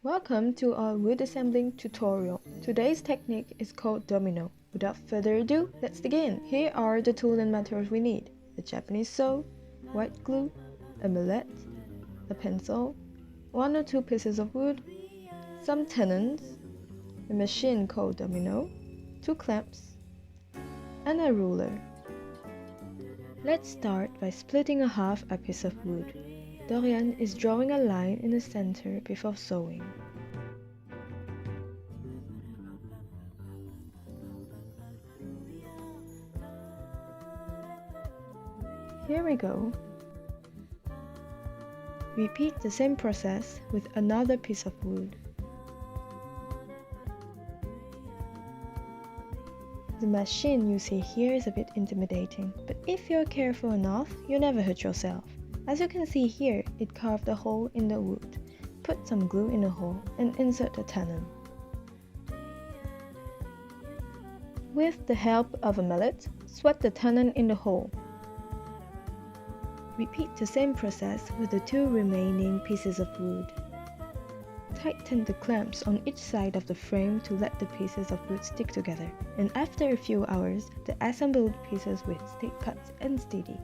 Welcome to our wood assembling tutorial. Today's technique is called domino. Without further ado, let's begin. Here are the tools and materials we need: a Japanese saw, white glue, a mallet, a pencil, 1 or 2 pieces of wood, some tenons, a machine called domino, 2 clamps, and a ruler. Let's start by splitting in half a piece of wood. Dorian is drawing a line in the center before sewing. Here we go. Repeat the same process with another piece of wood. The machine you see here is a bit intimidating, but if you're careful enough, you'll never hurt yourself. As you can see here, it carved a hole in the wood. Put some glue in the hole and insert the tenon. With the help of a mallet, sweat the tenon in the hole. Repeat the same process with the 2 remaining pieces of wood. Tighten the clamps on each side of the frame to let the pieces of wood stick together, and after a few hours, the assembled pieces will stay cut and steady.